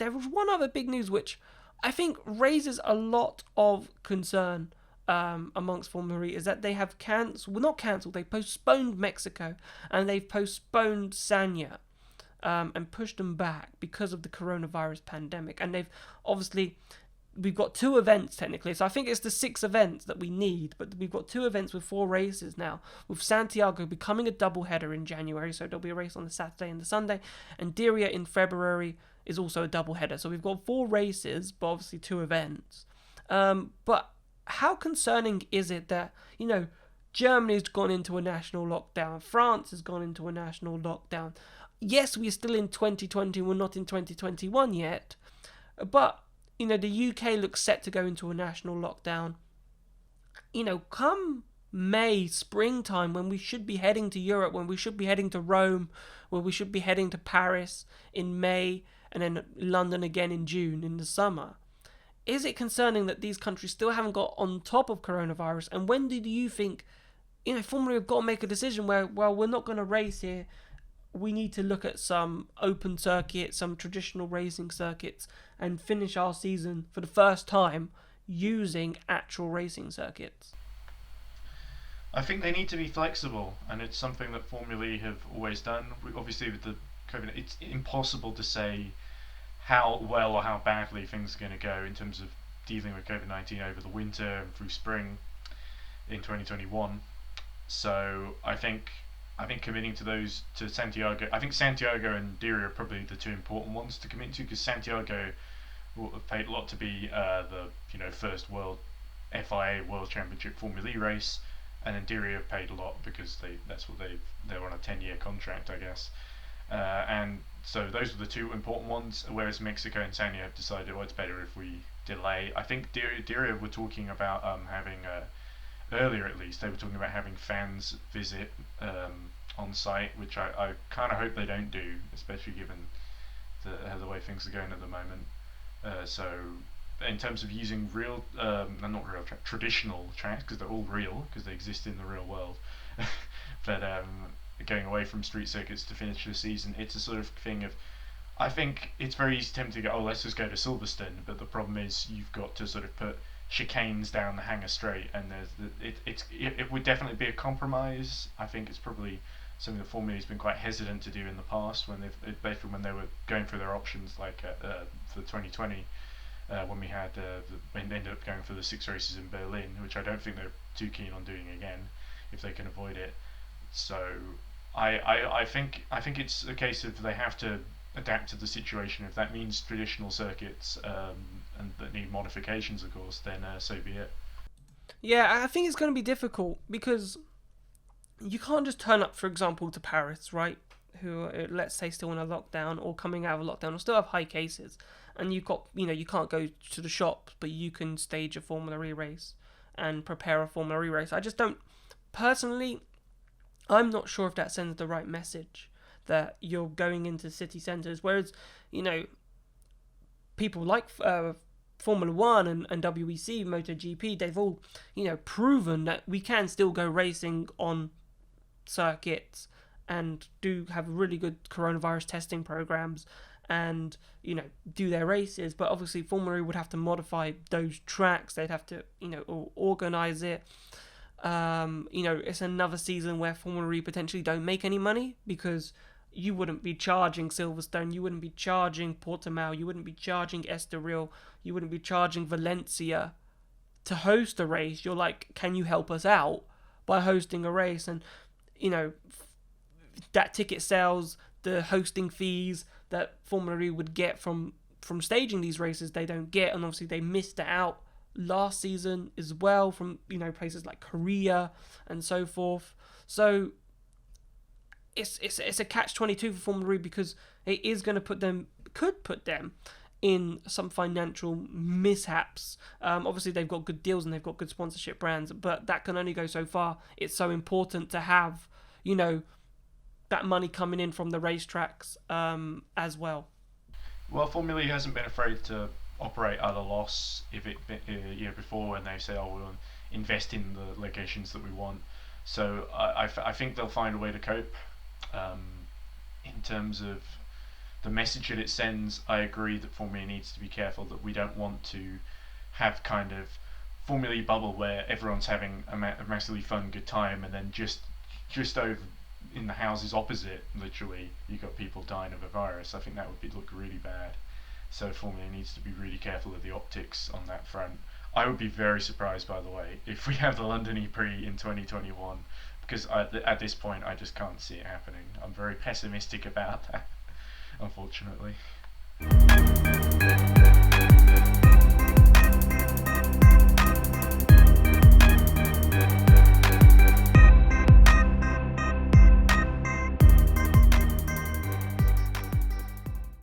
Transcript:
there was one other big news which I think raises a lot of concern amongst Formula E, is that they have they postponed Mexico, and they've postponed Sanya, and pushed them back because of the coronavirus pandemic. And we've got 2 events technically, so I think it's the 6 events that we need, but we've got 2 events with 4 races now, with Santiago becoming a double header in January, so there'll be a race on the Saturday and the Sunday, and Diriyah in February is also a double header. So we've got 4 races, but obviously 2 events. But how concerning is it that, Germany's gone into a national lockdown, France has gone into a national lockdown. Yes, we're still in 2020, we're not in 2021 yet, but the UK looks set to go into a national lockdown. Come May, springtime, when we should be heading to Europe, when we should be heading to Rome, when we should be heading to Paris in May, and then London again in June, in the summer. Is it concerning that these countries still haven't got on top of coronavirus? And when do you think, Formula E have got to make a decision where, well, we're not going to race here. We need to look at some open circuits, some traditional racing circuits, and finish our season for the first time using actual racing circuits? I think they need to be flexible, and it's something that Formula E have always done. Obviously, with the COVID, it's impossible to say how well or how badly things are going to go in terms of dealing with COVID-19 over the winter and through spring in 2021. So I think committing to Santiago, I think Santiago and Diriyah are probably the 2 important ones to commit to, because Santiago will have paid a lot to be the first FIA World Championship Formula E race, and then Diriyah have paid a lot because they're on a 10-year contract, I guess. And so those are the 2 important ones, whereas Mexico and Sanya have decided, it's better if we delay. I think Diriyah were talking about having, earlier at least, they were talking about having fans visit on site, which I kind of hope they don't do, especially given the way things are going at the moment. So in terms of using traditional tracks, because they're all real, because they exist in the real world, but going away from street circuits to finish the season, it's a sort of thing of, I think it's very easy to go, let's just go to Silverstone, but the problem is you've got to sort of put chicanes down the Hangar Straight, and it would definitely be a compromise. I think it's probably something that Formula E's been quite hesitant to do in the past, when they were going through their options, like for 2020, when we had when they ended up going for the 6 races in Berlin, which I don't think they're too keen on doing again if they can avoid it. So I think it's a case of they have to adapt to the situation. If that means traditional circuits and that need modifications, of course, then so be it. Yeah, I think it's going to be difficult because you can't just turn up, for example, to Paris, right? Who let's say still in a lockdown or coming out of a lockdown or still have high cases, and you can't go to the shops, but you can stage a Formula E race and prepare a Formula E race. I just don't personally. I'm not sure if that sends the right message, that you're going into city centres, whereas, people like Formula 1 and WEC, MotoGP, they've all, proven that we can still go racing on circuits and do have really good coronavirus testing programs and, do their races. But obviously Formula E would have to modify those tracks. They'd have to, organise it. It's another season where Formula E potentially don't make any money, because you wouldn't be charging Silverstone, you wouldn't be charging Portimao, you wouldn't be charging Estoril, you wouldn't be charging Valencia to host a race. You're like, can you help us out by hosting a race? And, that ticket sales, the hosting fees that Formula E would get from staging these races, they don't get, and obviously they missed it out last season as well from places like Korea and so forth. So it's a catch-22 for Formula E, because it is going to could put them in some financial mishaps. Obviously they've got good deals and they've got good sponsorship brands, but that can only go so far. It's so important to have that money coming in from the racetracks as well. Well, Formula E hasn't been afraid to operate at a loss if it a year before, when they say, we'll invest in the locations that we want. So I think they'll find a way to cope in terms of the message that it sends, I agree that Formula E needs to be careful that we don't want to have kind of Formula E bubble where everyone's having a massively fun, good time, and then just over in the houses opposite, literally, you've got people dying of a virus. I think that would look really bad. So Formula E needs to be really careful of the optics on that front. I would be very surprised, by the way, if we have the London E-Prix in 2021, because at this point I just can't see it happening. I'm very pessimistic about that, unfortunately.